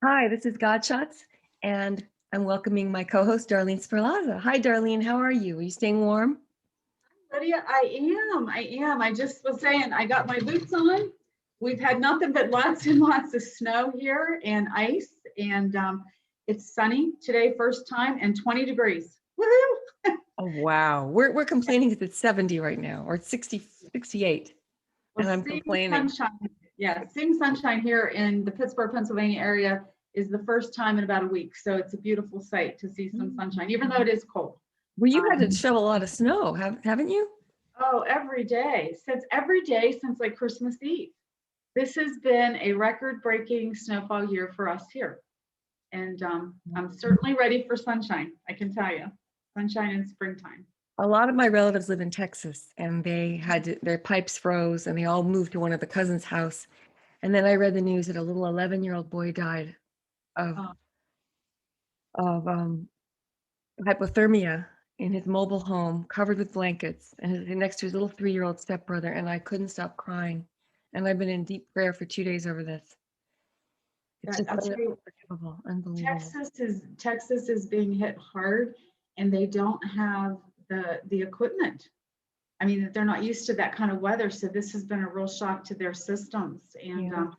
Hi, this is Godshots, and I'm welcoming my co-host, Darlene Sperlazza. Hi, Darlene. How are you? Are you staying warm? Lydia, I am. I just was saying, I got my boots on. We've had nothing but lots and lots of snow here and ice, and it's sunny today, first time, and 20 degrees. Woohoo! Oh, wow. We're complaining because it's 70 right now, or it's 60, 68, Well, and I'm seeing complaining. sunshine, yeah, seeing sunshine here in the Pittsburgh, Pennsylvania area is the first time in about a week. So it's a beautiful sight to see some sunshine, even though it is cold. Well, you've had to Um, shovel a lot of snow, haven't you? oh, every day since like Christmas Eve. This has been a record-breaking snowfall year for us here. And I'm certainly ready for sunshine, I can tell you. Sunshine in springtime. A lot of my relatives live in Texas, and their pipes froze, and they all moved to one of the cousins' house. And then I read the news that a little 11-year-old boy died of Oh, of hypothermia in his mobile home, covered with blankets, and next to his little 3-year-old stepbrother, and I couldn't stop crying. And I've been in deep prayer for 2 days over this. It's just I'll tell you, unbelievable. Texas is being hit hard, and they don't have the equipment. I mean, they're not used to that kind of weather, so this has been a real shock to their systems. And Yeah.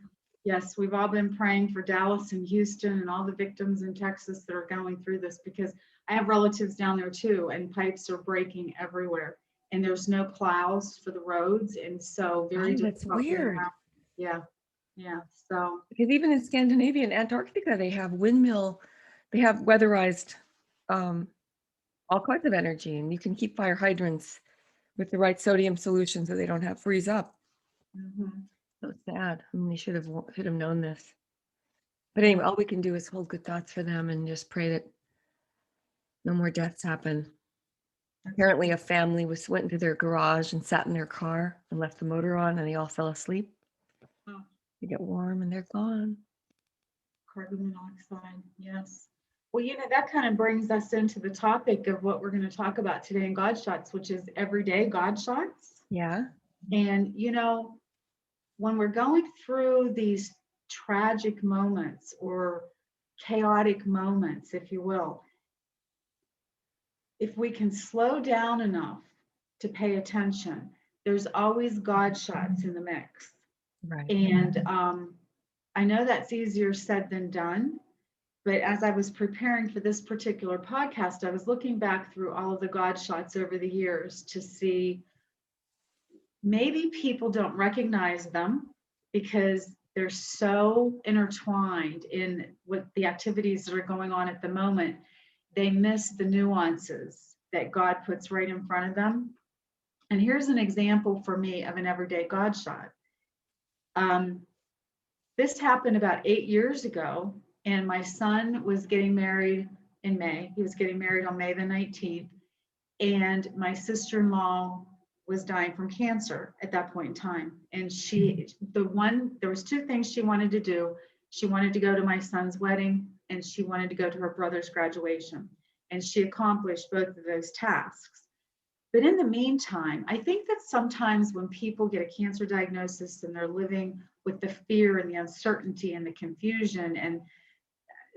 yes, we've all been praying for Dallas and Houston and all the victims in Texas that are going through this, because I have relatives down there too, and pipes are breaking everywhere, and there's no plows for the roads, and so very Oh, that's difficult getting weird. around. Yeah, yeah. So Because even in Scandinavia and Antarctica, they have weatherized all kinds of energy, and you can keep fire hydrants with the right sodium solution so they don't have freeze up. mhm, So sad. I mean, they should have known this. But yeah. anyway, all we can do is hold good thoughts for them and just pray that no more deaths happen. That's Apparently, a family went into their garage and sat in their car and left the motor on, and they all fell asleep. oh, They get warm and they're gone. carbon monoxide. Yes. Well, that kind of brings us into the topic of what we're going to talk about today in God Shots, which is everyday God Shots. Yeah. And, when we're going through these tragic moments or chaotic moments, if you will, if we can slow down enough to pay attention, there's always God Shots in the mix. Right. And I know that's easier said than done. But as I was preparing for this particular podcast, I was looking back through all of the God Shots over the years to see maybe people don't recognize them because they're so intertwined in what the activities that are going on at the moment. They miss the nuances that God puts right in front of them. And here's an example for me of an everyday God shot. This happened about 8 years ago, and my son was getting married in May. He was getting married on May the 19th, and my sister-in-law was dying from cancer at that point in time. And there was two things she wanted to do. She wanted to go to my son's wedding, and she wanted to go to her brother's graduation. And she accomplished both of those tasks. But in the meantime, I think that sometimes when people get a cancer diagnosis and they're living with the fear and the uncertainty and the confusion and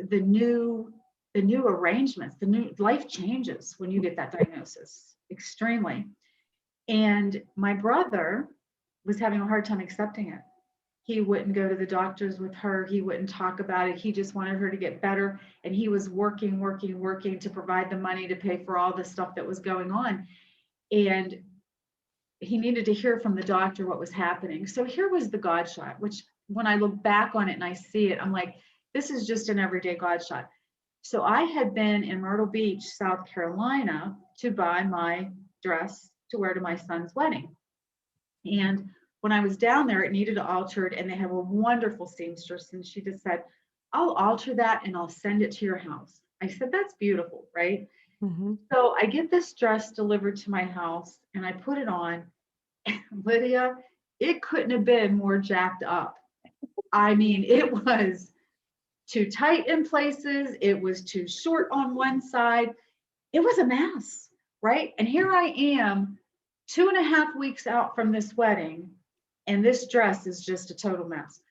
the new arrangements, the new life changes when you get that diagnosis extremely. And my brother was having a hard time accepting it. He wouldn't go to the doctors with her. He wouldn't talk about it. He just wanted her to get better. And he was working to provide the money to pay for all the stuff that was going on. And he needed to hear from the doctor what was happening. So here was the God shot, which when I look back on it and I see it, I'm like, this is just an everyday God shot. So I had been in Myrtle Beach, South Carolina, to buy my dress to wear to my son's wedding. And when I was down there, it needed altered, and they have a wonderful seamstress. And she just said, I'll alter that and I'll send it to your house. I said, that's beautiful, right? Mm-hmm. So I get this dress delivered to my house and I put it on. And Lydia, it couldn't have been more jacked up. I mean, it was too tight in places. It was too short on one side. It was a mess, right? And here I am 2.5 weeks out from this wedding, and this dress is just a total mess.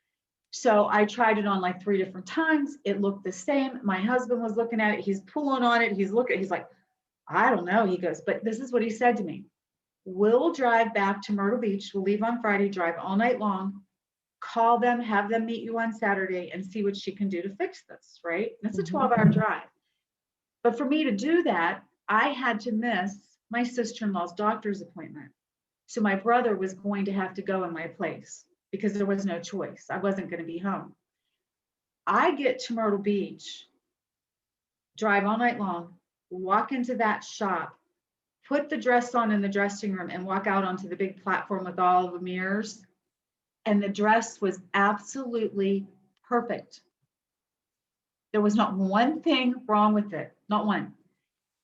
So I tried it on like 3 different times. It looked the same. My husband was looking at it. He's pulling on it. He's like, I don't know. He goes, but this is what he said to me. We'll drive back to Myrtle Beach. We'll leave on Friday, drive all night long, call them, have them meet you on Saturday and see what she can do to fix this, right? And it's a 12-hour drive. But for me to do that, I had to miss my sister-in-law's doctor's appointment. So my brother was going to have to go in my place because there was no choice. I wasn't going to be home. I get to Myrtle Beach, drive all night long, walk into that shop, put the dress on in the dressing room, and walk out onto the big platform with all the mirrors. And the dress was absolutely perfect. There was not one thing wrong with it, not one.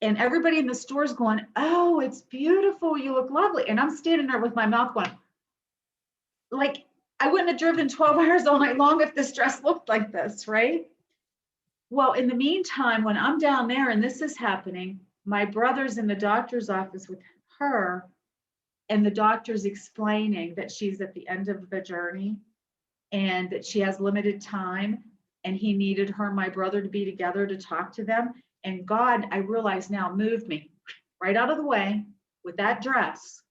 And everybody in the store is going, oh, it's beautiful. You look lovely. And I'm standing there with my mouth going, like, I wouldn't have driven 12 hours all night long if this dress looked like this, right? Well, in the meantime, when I'm down there and this is happening, my brother's in the doctor's office with her, and the doctor's explaining that she's at the end of the journey and that she has limited time, and he needed her and my brother to be together to talk to them. And God, I realize now, moved me right out of the way with that dress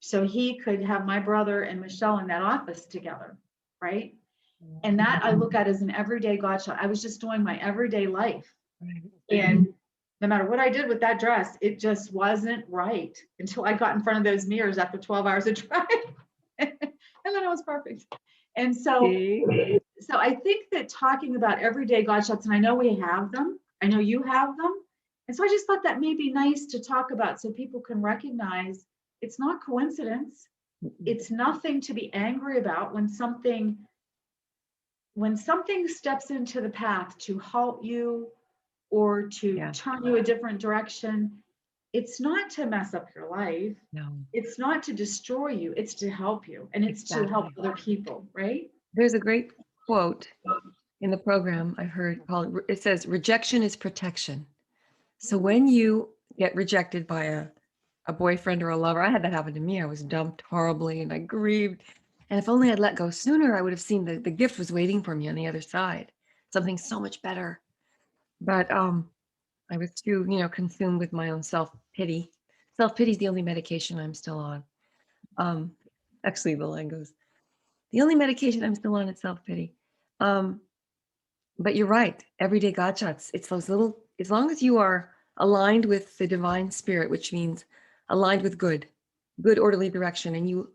so he could have my brother and Michelle in that office together, right? And that I look at as an everyday God shot. I was just doing my everyday life. And no matter what I did with that dress, it just wasn't right until I got in front of those mirrors after 12 hours of drive. And then it was perfect. And so I think that talking about everyday God shots, and I know we have them, I know you have them. And so I just thought that may be nice to talk about so people can recognize it's not coincidence. It's nothing to be angry about when something steps into the path to halt you or to turn you a different direction. It's not to mess up your life. No. It's not to destroy you. It's to help you. And it's to help other people, right? There's a great quote in the program I've heard called, it says, rejection is protection. So when you get rejected by a boyfriend or a lover, I had that happen to me. I was dumped horribly and I grieved. And if only I'd let go sooner, I would have seen the gift was waiting for me on the other side, something so much better. But I was too, consumed with my own self-pity. Self-pity is the only medication I'm still on. Actually, the line goes, the only medication I'm still on is self-pity. But you're right. Everyday God shots. It's those little, as long as you are aligned with the divine spirit, which means aligned with good orderly direction, and you're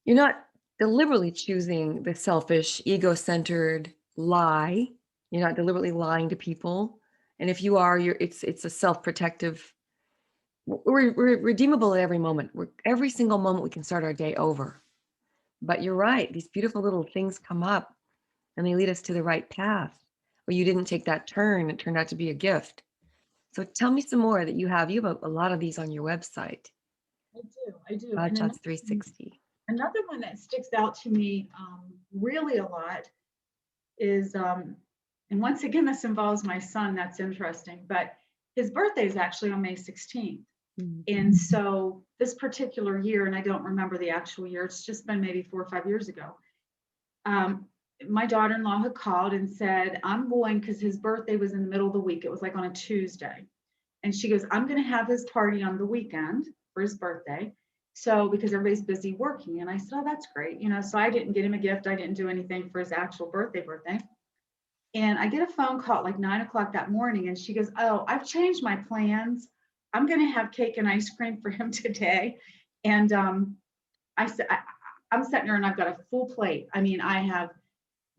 not deliberately choosing the selfish, ego-centered lie. You're not deliberately lying to people. And if you are, it's a self-protective. We're redeemable at every moment. Every single moment we can start our day over. But you're right. These beautiful little things come up and they lead us to the right path. Or you didn't take that turn. It turned out to be a gift. So tell me some more that you have. You have a lot of these on your website. I do. Godshots 360. Another one that sticks out to me really a lot is, and once again, this involves my son. That's interesting, but his birthday is actually on May 16th. Mm-hmm. And so this particular year, and I don't remember the actual year, it's just been maybe 4 or 5 years ago. My daughter-in-law had called and said, I'm going, because his birthday was in the middle of the week. It was like on a Tuesday. And she goes, I'm going to have his party on the weekend for his birthday. So, because everybody's busy working. And I said, oh, that's great. So I didn't get him a gift. I didn't do anything for his actual birthday. And I get a phone call at like 9 o'clock that morning. And she goes, oh, I've changed my plans. I'm going to have cake and ice cream for him today. And I said, I'm sitting there and I've got a full plate. I mean, I have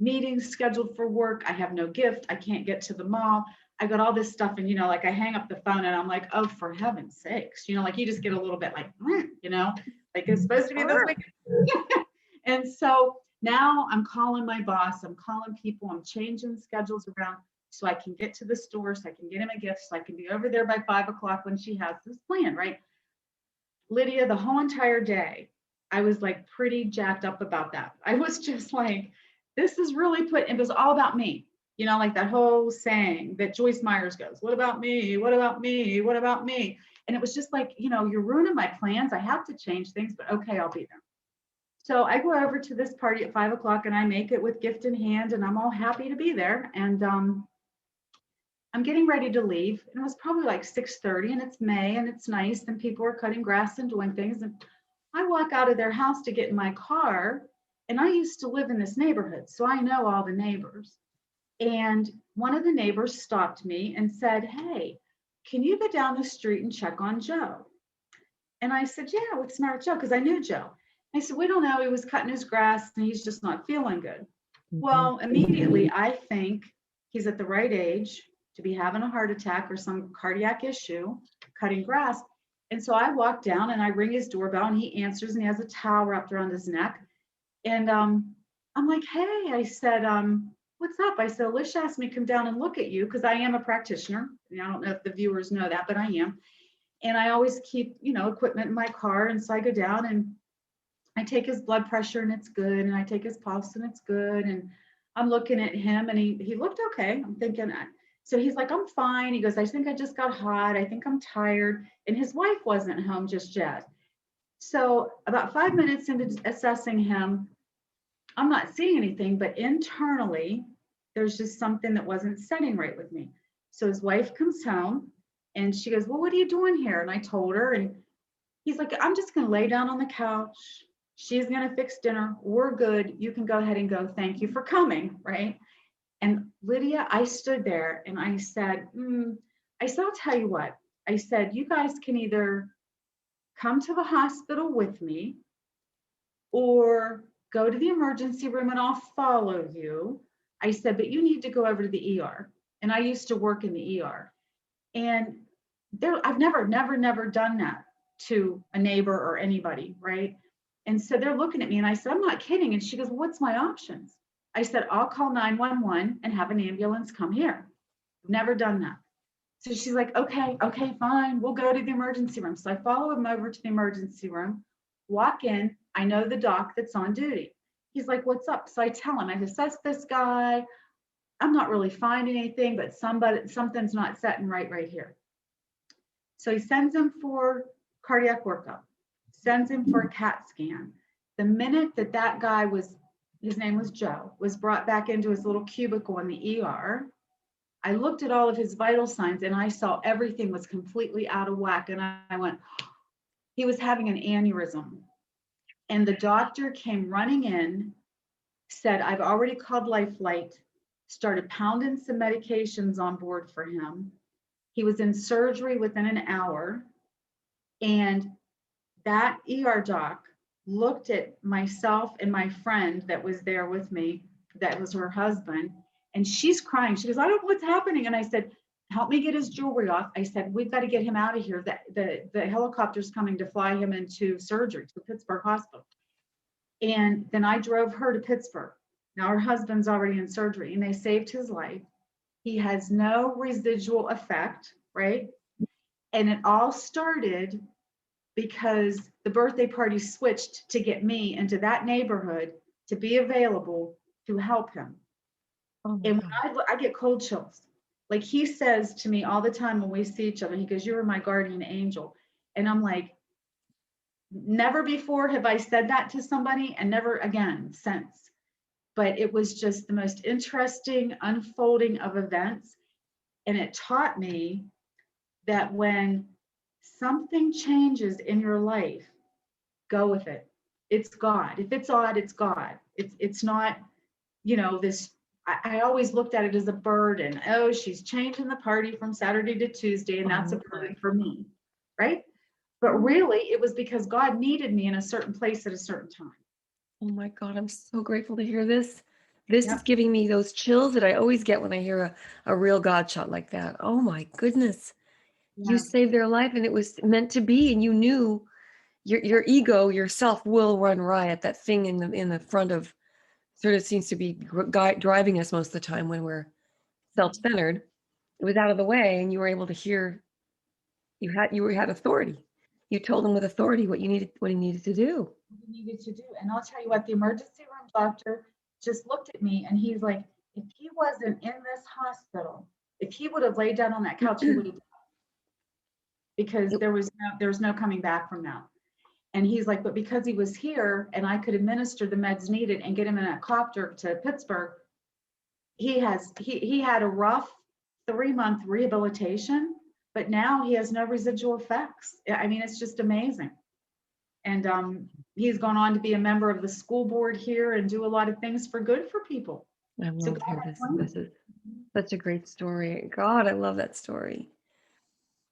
meetings scheduled for work. I have no gift. I can't get to the mall. I got all this stuff. And, like I hang up the phone and I'm like, oh, for heaven's sakes, like you just get a little bit like, like it's supposed to be this weekend. And so now I'm calling my boss. I'm calling people. I'm changing schedules around so I can get to the store, so I can get him a gift, so I can be over there by 5 o'clock when she has this plan, right? Lydia, the whole entire day, I was like pretty jacked up about that. I was just like, this is really it was all about me. Like that whole saying that Joyce Myers goes, what about me? What about me? What about me? And it was just like, you're ruining my plans. I have to change things, but okay, I'll be there. So I go over to this party at 5 o'clock and I make it with gift in hand and I'm all happy to be there. And I'm getting ready to leave. And it was probably like 6:30 and it's May and it's nice and people are cutting grass and doing things. And I walk out of their house to get in my car. And I used to live in this neighborhood, so I know all the neighbors. And one of the neighbors stopped me and said, "Hey, can you go down the street and check on Joe?" And I said, "Yeah, what's the matter with Joe?" Because I knew Joe. I said, "We don't know. He was cutting his grass and he's just not feeling good." Mhm. Well, immediately I think he's at the right age to be having a heart attack or some cardiac issue, cutting grass. And so I walk down and I ring his doorbell and he answers and he has a towel wrapped around his neck. And I'm like, "Hey," I said, "what's up?" I said, "Alicia asked me to come down and look at you because I am a practitioner. And I don't know if the viewers know that, but I am. And I always keep, equipment in my car. And so I go down and I take his blood pressure and it's good. And I take his pulse and it's good. And I'm looking at him and he looked okay. I'm thinking, so he's like, "I'm fine." He goes, "I think I just got hot. I think I'm tired." And his wife wasn't home just yet. So about 5 minutes into assessing him, I'm not seeing anything, but internally, there's just something that wasn't setting right with me. So his wife comes home and she goes, "Well, what are you doing here?" And I told her, and he's like, "I'm just going to lay down on the couch. She's going to fix dinner. We're good. You can go ahead and go. Thank you for coming." Right. And Lydia, I stood there and I said, I said, "I'll tell you what." I said, "You guys can either come to the hospital with me or go to the emergency room and I'll follow you." I said, "But you need to go over to the ER." And I used to work in the ER. And I've never done that to a neighbor or anybody, right? And so they're looking at me and I said, "I'm not kidding." And she goes, "What's my options?" I said, "I'll call 911 and have an ambulance come here." Never done that. So she's like, "Okay, okay, fine. We'll go to the emergency room." So I follow him over to the emergency room, walk in. I know the doc that's on duty. He's like, "What's up?" So I tell him, "I've assessed this guy. I'm not really finding anything, but something's not setting right here." So he sends him for cardiac workup, sends him for a CAT scan. The minute that guy was, his name was Joe, was brought back into his little cubicle in the ER, I looked at all of his vital signs and I saw everything was completely out of whack. And I went, he was having an aneurysm. And the doctor came running in, said, "I've already called Life Flight," started pounding some medications on board for him. He was in surgery within an hour. And that ER doc looked at myself and my friend that was there with me, that was her husband, and she's crying. She goes, "I don't know what's happening." And I said, "Help me get his jewelry off." I said, "We've got to get him out of here. The helicopter's coming to fly him into surgery to Pittsburgh Hospital." And then I drove her to Pittsburgh. Now her husband's already in surgery and they saved his life. He has no residual effect, right? And it all started because the birthday party switched to get me into that neighborhood to be available to help him. Oh my And God. when I get cold chills. Like he says to me all the time when we see each other, he goes, "You were my guardian angel." And I'm like, never before have I said that to somebody and never again since. But it was just the most interesting unfolding of events. And it taught me that when something changes in your life, go with it. It's God. If it's odd, it's God. It's not, this. I always looked at it as a burden. Oh, she's changing the party from Saturday to Tuesday, and that's a Oh burden my. for me, right? But really, it was because God needed me in a certain place at a certain time. Oh my God. I'm so grateful to hear this. This is Yep. giving me those chills that I always get when I hear a real God shot like that. Oh my goodness. You Yeah. saved their life and it was meant to be, and you knew your ego, yourself will run riot. That thing in the front of sort of seems to be driving us most of the time when we're self-centered. It was out of the way, and you were able to hear. You had authority. You told him with authority what he needed to do. We needed to do. And I'll tell you what, the emergency room doctor just looked at me and he's like, "If he wasn't in this hospital, if he would have laid down on that couch, he would have," because It- there was no coming back from that. And he's like, but because he was here and I could administer the meds needed and get him in a copter to Pittsburgh, he had a rough 3-month rehabilitation, but now he has no residual effects. I mean, it's just amazing. And he's gone on to be a member of the school board here and do a lot of things for good for people. I So love God to hear has this. This plans. is such a great story. God, I love that story.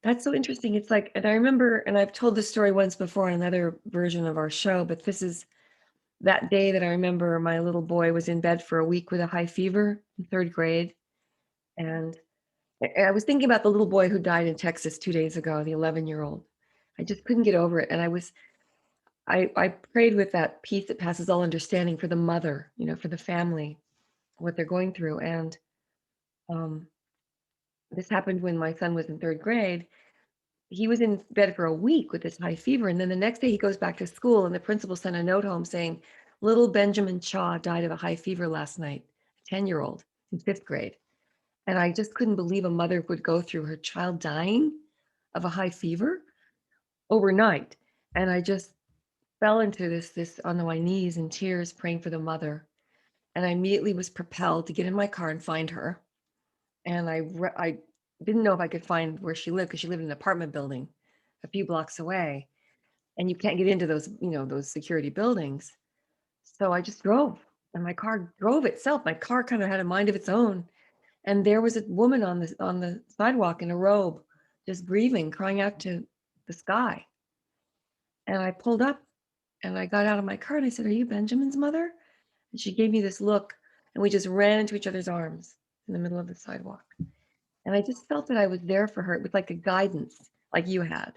That's so interesting. It's like, and I remember, and I've told this story once before in another version of our show, but this is that day that I remember my little boy was in bed for a week with a high fever in 3rd grade. And I was thinking about the little boy who died in Texas 2 days ago, the 11-year-old. I just couldn't get over it. And I prayed with that peace that passes all understanding for the mother, for the family, what they're going through. And um, this happened when my son was in 3rd grade. He was in bed for a week with this high fever. And then the next day he goes back to school and the principal sent a note home saying, little Benjamin Shaw died of a high fever last night, a 10-year-old in 5th grade. And I just couldn't believe a mother would go through her child dying of a high fever overnight. And I just fell into this on my knees in tears, praying for the mother. And I immediately was propelled to get in my car and find her. And I didn't know if I could find where she lived because she lived in an apartment building a few blocks away. And you can't get into those security buildings. So I just drove and my car drove itself. My car kind of had a mind of its own. And there was a woman on the sidewalk in a robe, just grieving, crying out to the sky. And I pulled up and I got out of my car and I said, "Are you Benjamin's mother?" And she gave me this look and we just ran into each other's arms in the middle of the sidewalk. And I just felt that I was there for her. It was like a guidance, like you had.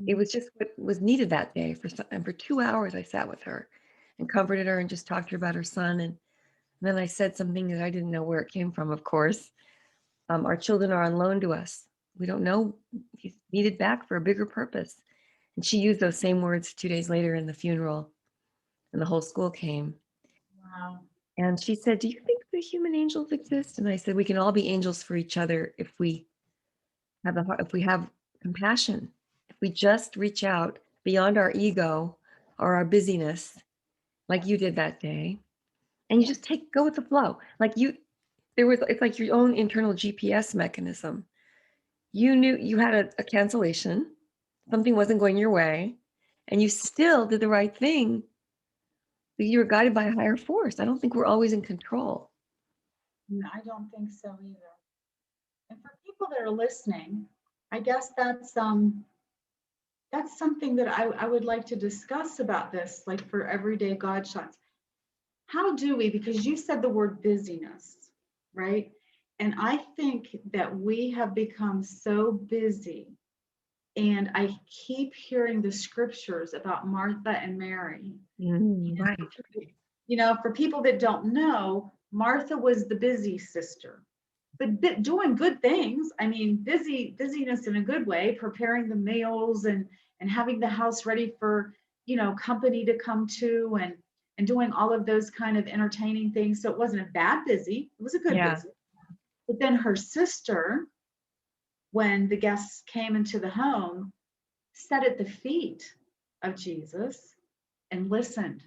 It was just what was needed that day. And for 2 hours, I sat with her and comforted her and just talked to her about her son. And then I said something that I didn't know where it came from, of course. Our children are on loan to us. We don't know. He's needed back for a bigger purpose. And she used those same words 2 days later in the funeral, and the whole school came. Wow. And she said, "Do you think the human angels exist?" And I said, "We can all be angels for each other if we have the heart, if we have compassion, if we just reach out beyond our ego or our busyness, like you did that day, and you just go with the flow. Like it's like your own internal GPS mechanism. You knew you had a cancellation, something wasn't going your way, and you still did the right thing. You were guided by a higher force. I don't think we're always in control. No, I don't think so either. And for people that are listening, I guess that's something that I would like to discuss about this, like for everyday God shots. How do we, because you said the word busyness, right? And I think that we have become so busy. And I keep hearing the scriptures about Martha and Mary. Right. For people that don't know, Martha was the busy sister, but doing good things. I mean, busyness in a good way, preparing the meals and having the house ready for company to come to and doing all of those kind of entertaining things. So it wasn't a bad busy; it was a good Yeah. busy. But then her sister, when the guests came into the home, sat at the feet of Jesus and listened.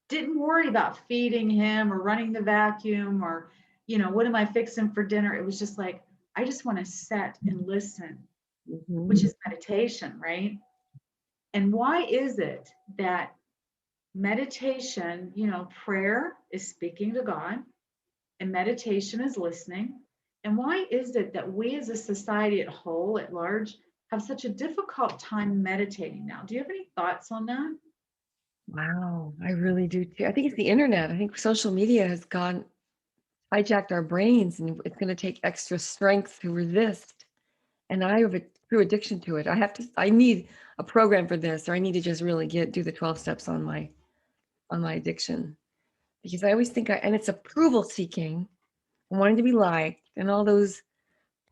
Didn't worry about feeding him or running the vacuum or, what am I fixing for dinner? It was just like, I just want to sit and listen, which Mhm. is meditation, right? And why is it that meditation, prayer is speaking to God and meditation is listening? And why is it that we as a society at whole, at large, have such a difficult time meditating now? Do you have any thoughts on that? Wow, I really do too. I think it's the internet. I think social media has hijacked our brains, and it's going to take extra strength to resist. And I have a true addiction to it. I need a program for this, or I need to just really do the 12 steps on my addiction. Because I always think and it's approval seeking, and wanting to be liked, and all those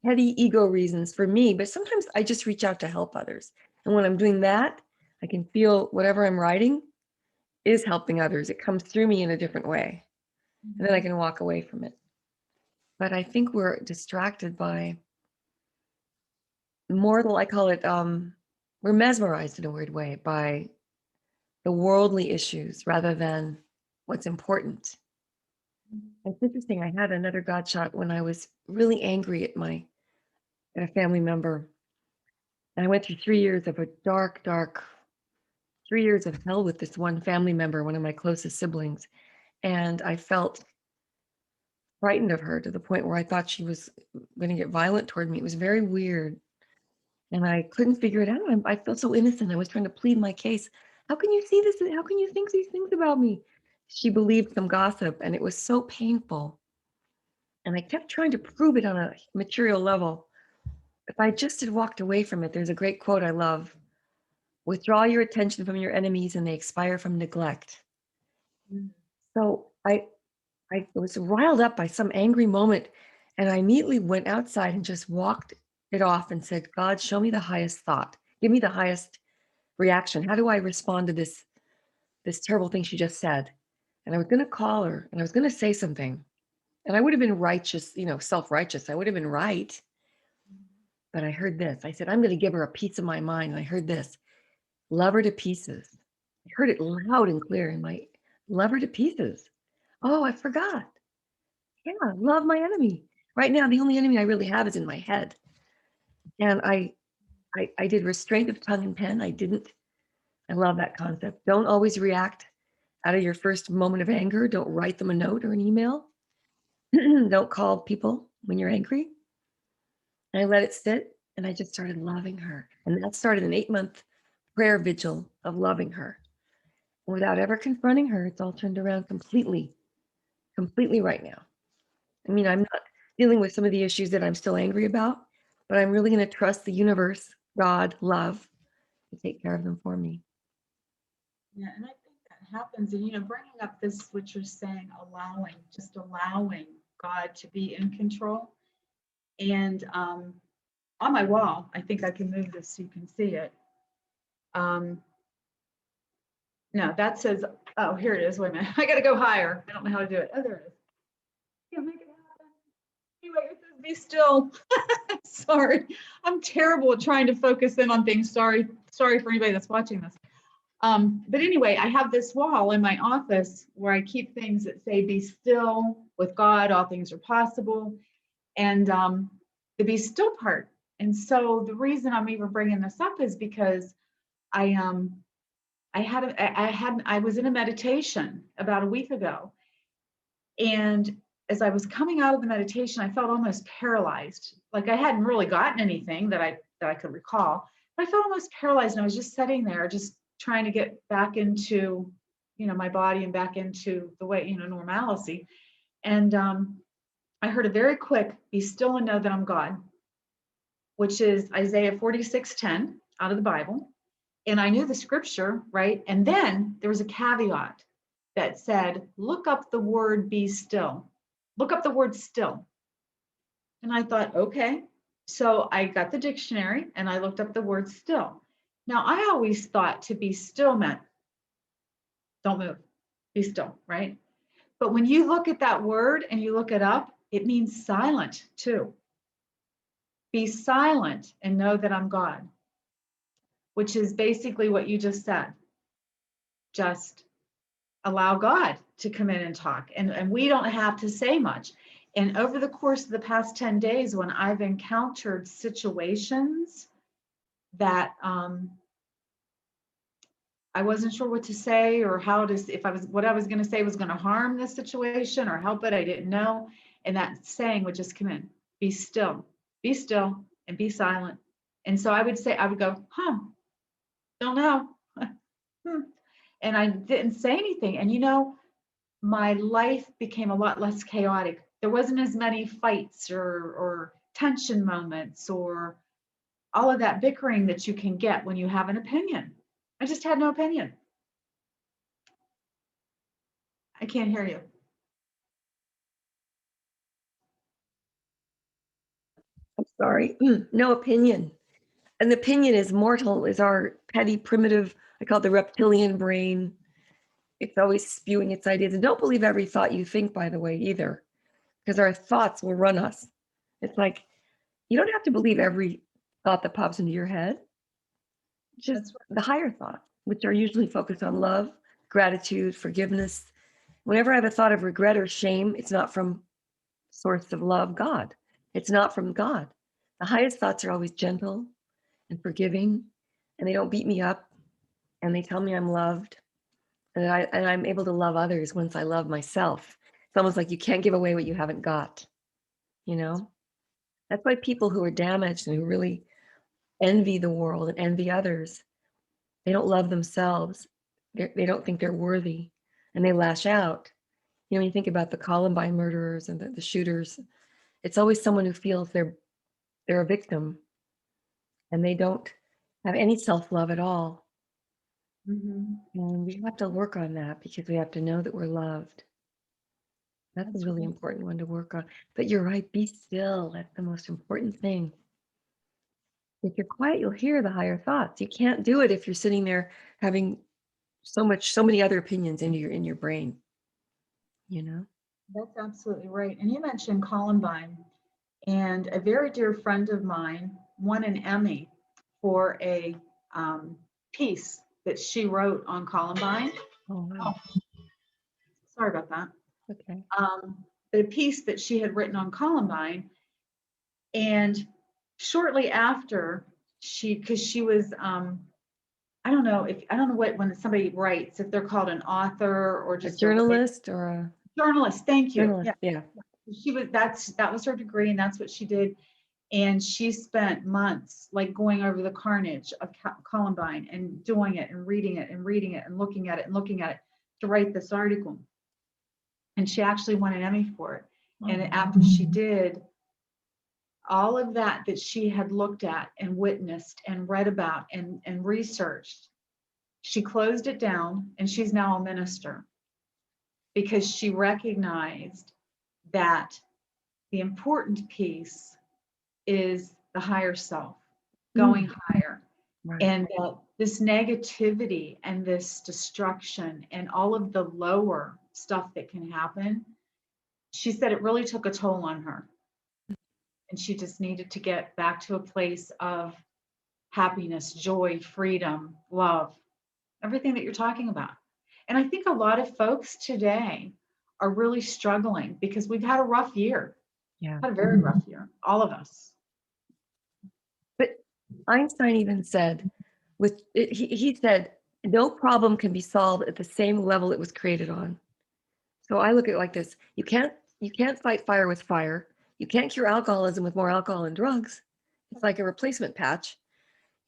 petty ego reasons for me. But sometimes I just reach out to help others. And when I'm doing that, I can feel whatever I'm writing is helping others. It comes through me in a different way. And then I Mhm. can walk away from it. But I think we're distracted by I call it, we're mesmerized in a weird way by the worldly issues rather than what's important. It's interesting. I had another God shot when I was really angry at a family member. And I went through 3 years of a dark, dark 3 years of hell with this one family member, one of my closest siblings. And I felt frightened of her to the point where I thought she was going to get violent toward me. It was very weird. And I couldn't figure it out. I felt so innocent. I was trying to plead my case. How can you see this? How can you think these things about me? She believed some gossip, and it was so painful. And I kept trying to prove it on a material level. If I just had walked away from it, there's a great quote I love: withdraw your attention from your enemies and they expire from neglect. Mm. So I was riled up by some angry moment, and I immediately went outside and just walked it off and said, God, show me the highest thought. Give me the highest reaction. How do I respond to this terrible thing she just said? And I was going to call her and I was going to say something. And I would have been righteous, self-righteous. I would have been right. But I heard this. I said, I'm going to give her a piece of my mind. And I heard this: love her to pieces. I heard it loud and clear in my love her to pieces. Oh, I forgot. Yeah, love my enemy. Right now, the only enemy I really have is in my head. And I did restraint of tongue and pen. I didn't. I love that concept. Don't always react out of your first moment of anger. Don't write them a note or an email. Don't call people when you're angry. And I let it sit, and I just started loving her. And that started an 8-month prayer vigil of loving her. Without ever confronting her, it's all turned around completely, completely right now. I mean, I'm not dealing with some of the issues that I'm still angry about, but I'm really going to trust the universe, God, love, to take care of them for me. Yeah, and I think that happens. And, bringing up this, what you're saying, just allowing God to be in control. And on my wall, I think I can move this so you can see it. No, that says, oh, here it is. Wait a minute. I got to go higher. I don't know how to do it. Oh, there it is. Can't make it happen. Anyway, it says be still. Sorry. I'm terrible at trying to focus in on things. Sorry for anybody that's watching this. But anyway, I have this wall in my office where I keep things that say, be still with God, all things are possible. And the be still part. And so the reason I'm even bringing this up is because I was in a meditation about a week ago. And as I was coming out of the meditation, I felt almost paralyzed. Like I hadn't really gotten anything that I could recall, but I felt almost paralyzed. And I was just sitting there, just trying to get back into, my body and back into the way, normalcy. And I heard a very quick, be still and know that I'm God, which is Isaiah 46:10 out of the Bible. And I knew the scripture, right? And then there was a caveat that said, look up the word be still. Look up the word still. And I thought, okay. So I got the dictionary and I looked up the word still. Now, I always thought to be still meant don't move, be still, right? But when you look at that word and you look it up, it means silent too. Be silent and know that I'm God, which is basically what you just said. Just allow God to come in and talk. And we don't have to say much. And over the course of the past 10 days, when I've encountered situations that I wasn't sure what to say or what I was going to say was going to harm the situation or help it, I didn't know. And that saying would just come in, be still, and be silent. And so I would go, don't know. And I didn't say anything. And my life became a lot less chaotic. There wasn't as many fights or tension moments or all of that bickering that you can get when you have an opinion. I just had no opinion. I can't hear you. I'm sorry. No opinion. An opinion is mortal, is our petty, primitive, I call it the reptilian brain. It's always spewing its ideas. And don't believe every thought you think, by the way, either, because our thoughts will run us. It's like, you don't have to believe every thought that pops into your head, just the higher thought, which are usually focused on love, gratitude, forgiveness. Whenever I have a thought of regret or shame, it's not from source of love, God. It's not from God. The highest thoughts are always gentle and forgiving, and they don't beat me up, and they tell me I'm loved, and I'm able to love others once I love myself. It's almost like you can't give away what you haven't got, you know? That's why people who are damaged and who really envy the world and envy others, they don't love themselves. They don't think they're worthy, and they lash out. You know, when you think about the Columbine murderers and the shooters, it's always someone who feels they're a victim and they don't have any self-love at all. Mhm. And we have to work on that because we have to know that we're loved. That's a That's really right. important one to work on. But you're right, be still. That's the most important thing. If you're quiet, you'll hear the higher thoughts. You can't do it if you're sitting there having so many other opinions in your brain, you know? That's absolutely right. And you mentioned Columbine, and a very dear friend of mine won an Emmy for a um, piece that she wrote on Columbine. Oh Oh, wow. sorry about that. Okay. But a piece that she had written on Columbine, and shortly after because she was, I don't know what when somebody writes if they're called an author or A just a writer. journalist or a Journalist. Thank you. journalist, Yeah, yeah. that was her degree, and that's what she did. And she spent months like going over the carnage of Columbine and doing it and reading it and reading it and looking at it and looking at it to write this article. And she actually won an Emmy for it. And after she did, all of that she had looked at and witnessed and read about and researched, she closed it down and she's now a minister because she recognized that the important piece is the higher self, going Mm, higher. right. And this negativity and this destruction and all of the lower stuff that can happen, she said it really took a toll on her. And she just needed to get back to a place of happiness, joy, freedom, love, everything that you're talking about. And I think a lot of folks today are really struggling because we've had a rough year, Yeah. had a very rough year, all of us. But Einstein even said, he said, no problem can be solved at the same level it was created on. So I look at it like this: you can't fight fire with fire. You can't cure alcoholism with more alcohol and drugs. It's like a replacement patch.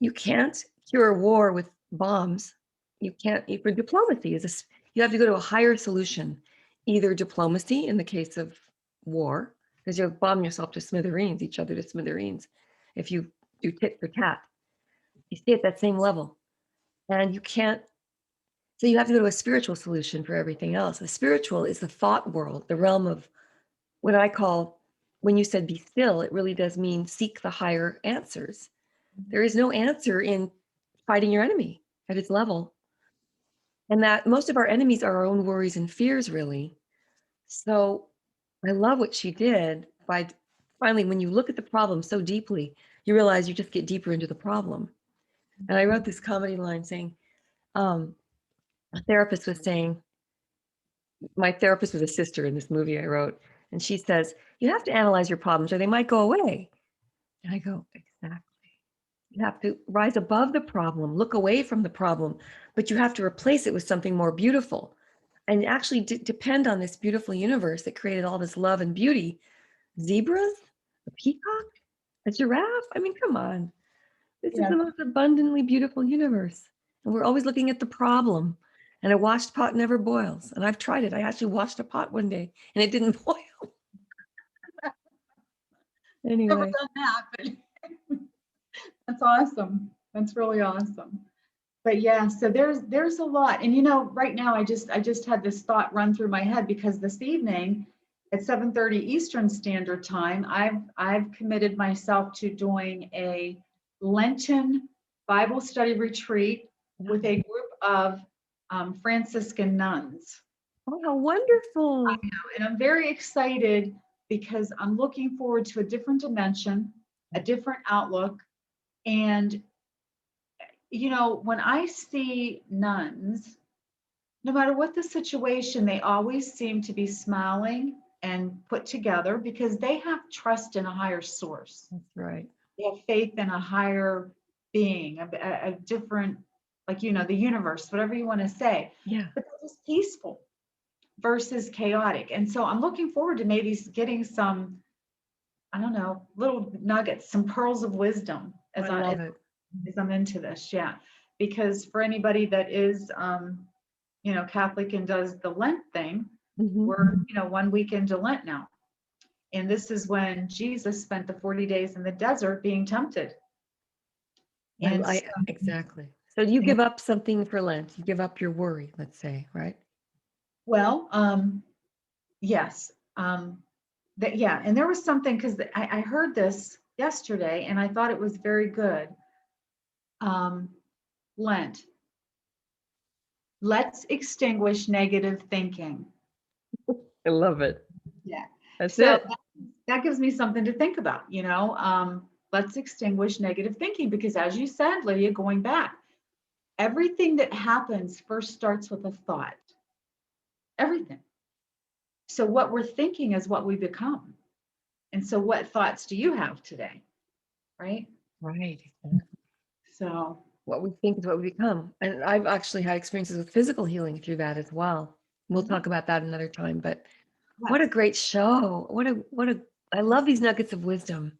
You can't cure a war with bombs. You can't. For diplomacy is a, you have to go to a higher solution, either diplomacy in the case of war, because you'll bomb yourself to smithereens, each other to smithereens, if you do tit for tat. You stay at that same level, and you can't. So you have to go to a spiritual solution for everything else. The spiritual is the thought world, the realm of what I call, when you said be still, it really does mean seek the higher answers. There is no answer in fighting your enemy at its level. And that most of our enemies are our own worries and fears, really. So I love what she did by finally, when you look at the problem so deeply, you realize you just get deeper into the problem. And I wrote this comedy line saying, um, a therapist was saying, my therapist was a sister in this movie I wrote, and she says, you have to analyze your problems or they might go away. And I go, exactly. You have to rise above the problem, look away from the problem, but you have to replace it with something more beautiful and actually depend on this beautiful universe that created all this love and beauty. Zebras, a peacock, a giraffe. I mean, come on. This is Yeah. the most abundantly beautiful universe. And we're always looking at the problem. And a washed pot never boils. And I've tried it. I actually washed a pot one day and it didn't boil. Never Anyway, done that, but that's awesome. That's really awesome. But yeah, so there's a lot. And right now I just had this thought run through my head because this evening at 7:30 Eastern Standard Time, I've committed myself to doing a Lenten Bible study retreat with a group of Franciscan nuns. oh, how wonderful. And I'm very excited because I'm looking forward to a different dimension, a different outlook, and when I see nuns, no matter what the situation, they always seem to be smiling and put together because they have trust in a higher source. That's right. They have faith in a higher being, a different, like, the universe, whatever you want to say. Yeah. But they're just peaceful versus chaotic. And so I'm looking forward to maybe getting some, I don't know, little nuggets, some pearls of wisdom I love it. as I'm into this. Yeah. Because for anybody that is, Catholic and does the Lent thing, Hmm. we're, 1 week into Lent now. And this is when Jesus spent the 40 days in the desert being tempted. And so, Exactly. So you give up something for Lent. You give up your worry, let's say, right? well, yes. Yeah. And there was something, because I heard this yesterday and I thought it was very good. Lent, let's extinguish negative thinking. I love it. Yeah. That's So it. that gives me something to think about, let's extinguish negative thinking because, as you said, Lydia, going back, everything that happens first starts with a thought. Everything. So what we're thinking is what we become. And so what thoughts do you have today? Right? Right. So, What we think is what we become. And I've actually had experiences with physical healing through that as well. We'll talk about that another time, but what a yes. great show. I love these nuggets of wisdom,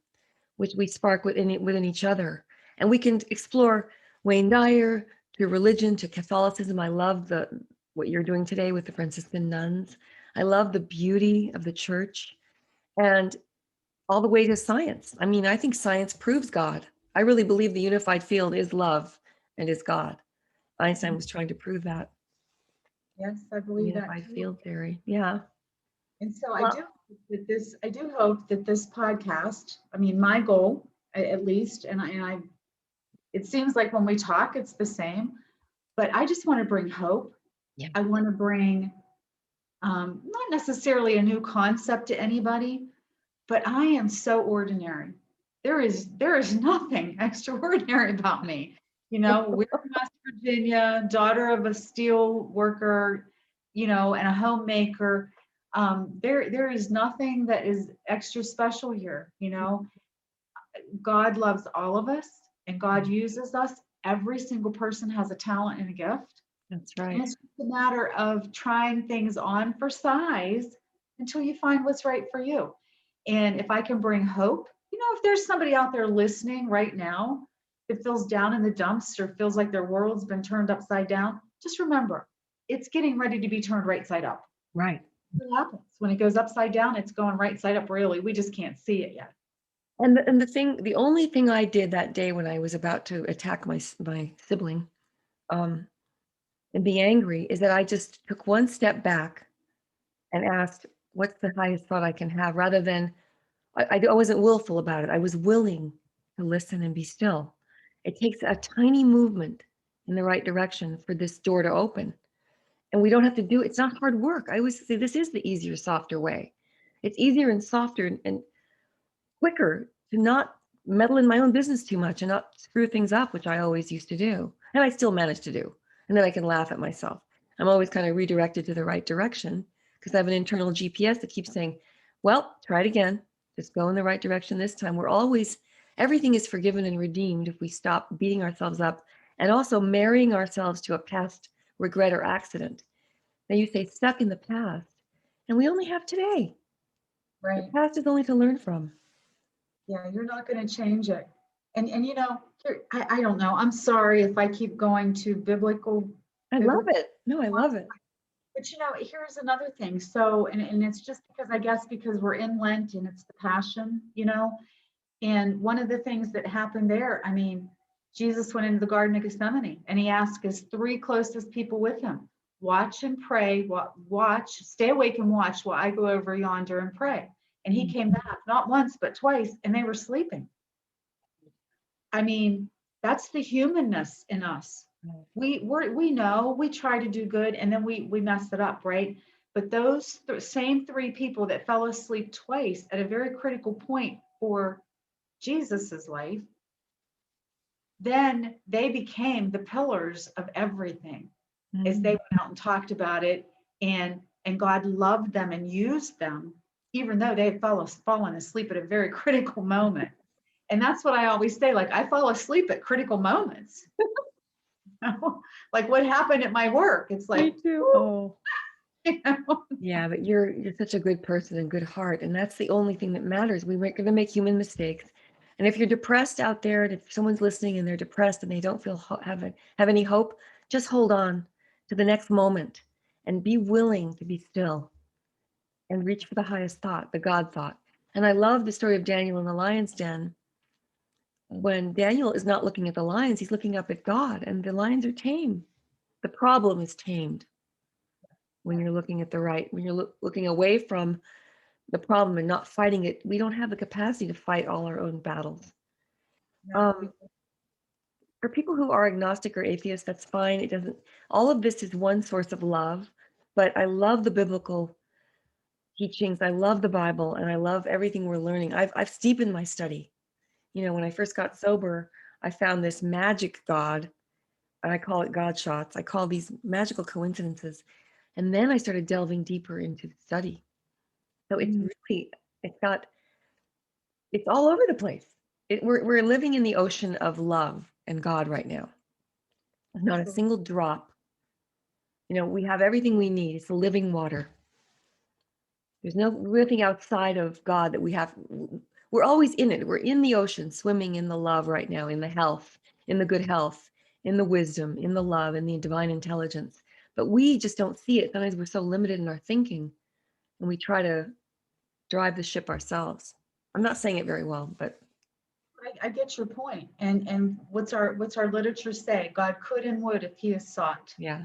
which we spark within each other. And we can explore Wayne Dyer to religion, to Catholicism. I love what you're doing today with the Franciscan nuns. I love the beauty of the church and all the way to science. I mean, I think science proves God. I really believe the unified field is love and is God. Einstein was trying to prove that. Yes, I The believe that unified too. field theory. Yeah. And so Well, I do hope that this podcast, I mean, my goal at least, it seems like when we talk, it's the same, but I just want to bring hope. yeah. I want to bring not necessarily a new concept to anybody, but I am so ordinary. There is nothing extraordinary about me. We're in West Virginia, daughter of a steel worker, and a homemaker. There is nothing that is extra special here. God loves all of us and God uses us. Every single person has a talent and a gift. That's And right. it's just a matter of trying things on for size until you find what's right for you. And if I can bring hope, if there's somebody out there listening right now that feels down in the dumps or feels like their world's been turned upside down, just remember, it's getting ready to be turned right side up. Right. What happens when it goes upside down? It's going right side up, really. We just can't see it yet. And the only thing I did that day when I was about to attack my sibling, um, and be angry, is that I just took one step back and asked, "What's the highest thought I can have?" Rather than I wasn't willful about it. I was willing to listen and be still. It takes a tiny movement in the right direction for this door to open, and we don't have to do it. It's not hard work. I always say this is the easier, softer way. It's easier and softer and quicker to not meddle in my own business too much and not screw things up, which I always used to do. And I still manage to do. And then I can laugh at myself. I'm always kind of redirected to the right direction because I have an internal GPS that keeps saying, well, try it again. Just go in the right direction this time. Everything is forgiven and redeemed if we stop beating ourselves up and also marrying ourselves to a past regret or accident. Now you say stuck in the past, and we only have today. The Right. past is only to learn from. Yeah, you're not going to change it. And I don't know. I'm sorry if I keep going to I love biblical. it. No, I love it. But here's another thing. So, and it's just because I guess because we're in Lent and it's the Passion, and one of the things that happened there, I mean, Jesus went into the Garden of Gethsemane and he asked his three closest people with him, watch and pray, stay awake and watch while I go over yonder and pray. And he came back not once, but twice, and they were sleeping. I mean, that's the humanness in us. We know we try to do good and then we mess it up, right? But those same three people that fell asleep twice at a very critical point for Jesus's life, then they became the pillars of everything as they Mm. went out and talked about it, and God loved them and used them, even though they had fallen asleep at a very critical moment. And that's what I always say, like, I fall asleep at critical moments. Like what happened at my work. It's Me like, too. Oh. you know, Yeah, but you're such a good person and good heart, and that's the only thing that matters. We're gonna make human mistakes, and if you're depressed out there, and if someone's listening and they're depressed and they don't feel have any hope, just hold on to the next moment and be willing to be still and reach for the highest thought, the God thought. And I love the story of Daniel in the lion's den. When Daniel is not looking at the lions, he's looking up at God, and the lions are tame. The problem is tamed when you're looking at the right, when you're looking away from the problem and not fighting it. We don't have the capacity to fight all our own battles. no, Um, for people who are agnostic or atheist, that's fine. It doesn't, all of this is one source of love, but I love the biblical teachings. I love the Bible, and I love everything we're learning. I've steepened my study. You know, when I first got sober, I found this magic God, and I call it Godshots. I call these magical coincidences. And then I started delving deeper into the study. So it's mm, really, it's got, it's all over the place. We're living in the ocean of love and God right now. Not a absolutely. single drop. You know, we have everything we need. It's the living water. There's nothing outside of God that we have. We're always in it. We're in the ocean, swimming in the love right now, in the health, in the good health, in the wisdom, in the love, in the divine intelligence. But we just don't see it. Sometimes we're so limited in our thinking, and we try to drive the ship ourselves. I'm not saying it very well, but I get your point. And what's our literature say? God could and would if he is sought. yeah.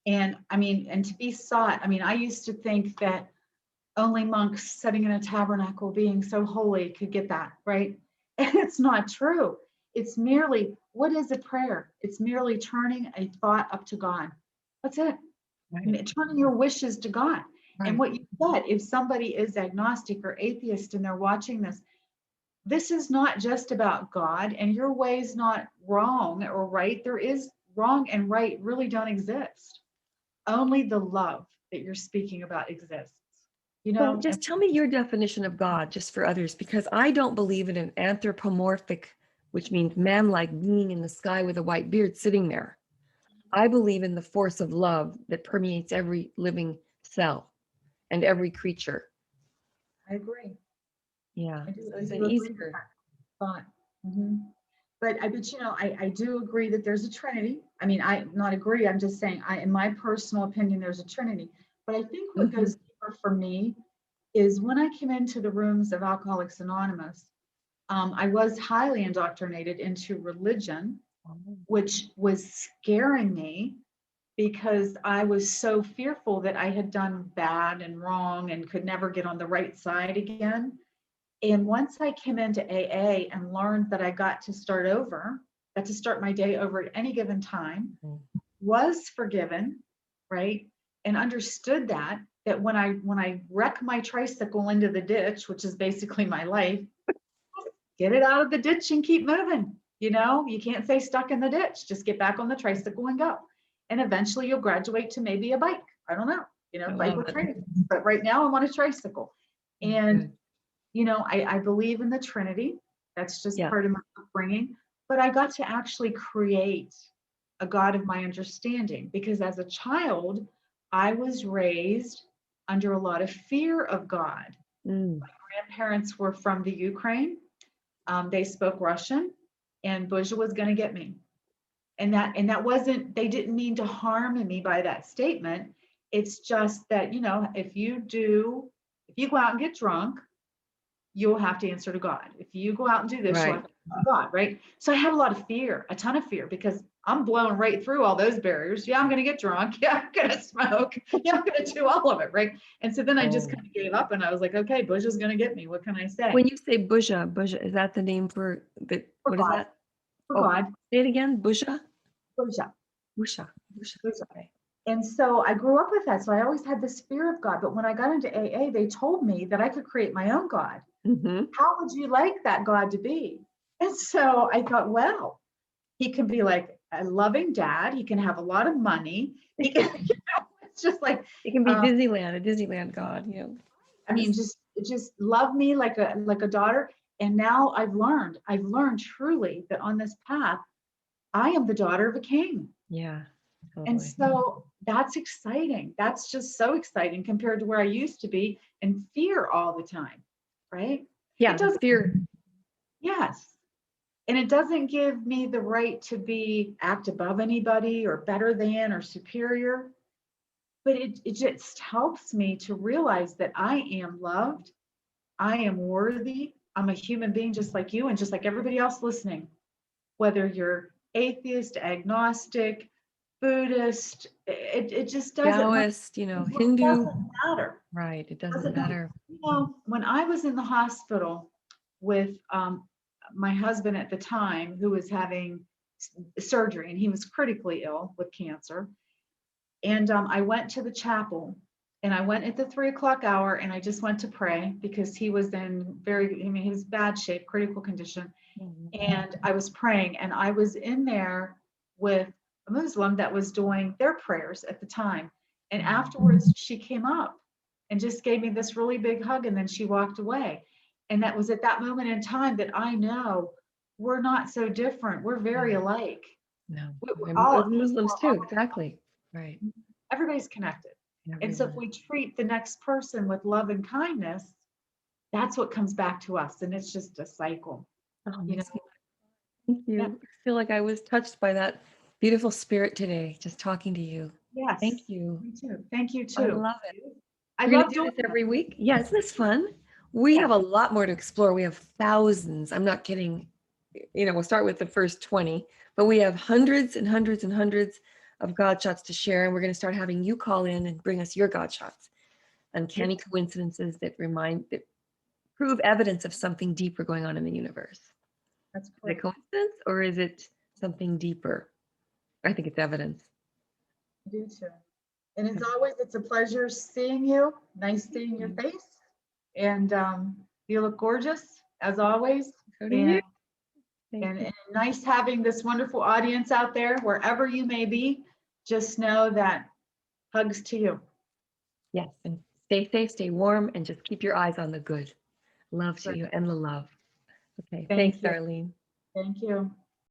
And I mean, and to be sought, I mean, I used to think that only monks sitting in a tabernacle being so holy could get that, right? And it's not true. It's merely, what is a prayer? It's merely turning a thought up to God. That's it. Right. Turning your wishes to God. And Right. what you said, if somebody is agnostic or atheist and they're watching this is not just about God, and your way is not wrong or right. There is wrong and right really don't exist. Only the love that you're speaking about exists. You So know, and just tell me your definition of God, just for others, because I don't believe in an anthropomorphic, which means man-like being in the sky with a white beard sitting there. I believe in the force of love that permeates every living cell and every creature. I agree. Yeah. I do, So I it's do an agree with easier. that thought. Mhm. But I do agree that there's a Trinity. I mean, I not agree. I'm just saying, in my personal opinion, there's a Trinity. But I think what Mhm. goes deeper for me is when I came into the rooms of Alcoholics Anonymous, I was highly indoctrinated into religion, which was scaring me because I was so fearful that I had done bad and wrong and could never get on the right side again. And once I came into AA and learned that I got to start over, got to start my day over at any given time, Mhm. was forgiven, right? And understood that when I wreck my tricycle into the ditch, which is basically my life, get it out of the ditch and keep moving. You can't stay stuck in the ditch. Just get back on the tricycle and go. And eventually you'll graduate to maybe a bike. I don't know, I bike love with it. training. But right now I'm on a tricycle. And Good. I believe in the Trinity. That's just Yeah. part of my upbringing. But I got to actually create a God of my understanding because as a child, I was raised under a lot of fear of God. Mm. Grandparents were from the Ukraine. They spoke Russian, and Bush was going to get me. And that wasn't. They didn't mean to harm me by that statement. It's just that if you go out and get drunk, you'll have to answer to God. If you go out and do this, you'll Right. have to answer to God, right? So I had a lot of fear, a ton of fear, because I'm blowing right through all those barriers. Yeah, I'm going to get drunk. Yeah, I'm going to smoke. Yeah, I'm going to do all of it, right? And so then I just Oh. kind of gave up, and I was like, okay, Bush is going to get me. What can I say? When you say Buja, is that the name for the, For what is God, that? for Oh, God, say it again. Buja? Bush, Busha. Busha. Bush. Okay. And so I grew up with that. So I always had this fear of God. But when I got into AA, they told me that I could create my own God. Mm-hmm. How would you like that God to be? And so I thought, well, He can be like a loving dad. He can have a lot of money. He can, it's just like, It can be um, Disneyland, a Disneyland god, I mean, Yes. just love me like a daughter. And now I've learned truly that on this path, I am the daughter of a king. Yeah, And totally. so that's exciting. That's just so exciting compared to where I used to be in fear all the time, right? It Yeah, the doesn't, fear. yes. And it doesn't give me the right to be act above anybody or better than or superior, but it just helps me to realize that I am loved, I am worthy, I'm a human being just like you and just like everybody else listening, whether you're atheist, agnostic, Buddhist, it just doesn't matter. Taoist, It Hindu. doesn't matter. Right, it doesn't Doesn't matter. matter. When I was in the hospital with my husband at the time, who was having surgery, and he was critically ill with cancer. And I went to the chapel, and I went at the 3 o'clock hour, and I just went to pray because he was in I mean, he was bad shape, critical condition. Mhm. And I was praying, and I was in there with a Muslim that was doing their prayers at the time. And Mhm. afterwards, she came up and just gave me this really big hug, and then she walked away. And that was at that moment in time that I know we're not so different. We're very No, alike. no. We're And all people. Muslims too, exactly. Right. Everybody's connected. And so if Everyone. we treat the next person with love and kindness, that's what comes back to us. And it's just a cycle, Oh, you know? makes me thank Yeah. you. I feel like I was touched by that beautiful spirit today, just talking to you. Yes. Thank you. Me too. Thank you I too. love it. I We're gonna love do doing this this. every week? Yeah, isn't this fun? We Yeah. have a lot more to explore. We have thousands. I'm not kidding. We'll start with the first 20, but we have hundreds and hundreds and hundreds of God shots to share. And we're going to start having you call in and bring us your God shots. Uncanny coincidences that prove evidence of something deeper going on in the universe. That's Is it great. coincidence or is it something deeper? I think it's evidence. I do too. And as always, it's a pleasure seeing you. Nice seeing your Mm. face. And you look gorgeous as always. So do you. And, Thank and you. and nice having this wonderful audience out there, wherever you may be. Just know that hugs to you. Yes, and stay safe, stay warm, and just keep your eyes on the good. Love That's to right. you and the love. Okay, thanks, Thank you. Darlene. Thank you.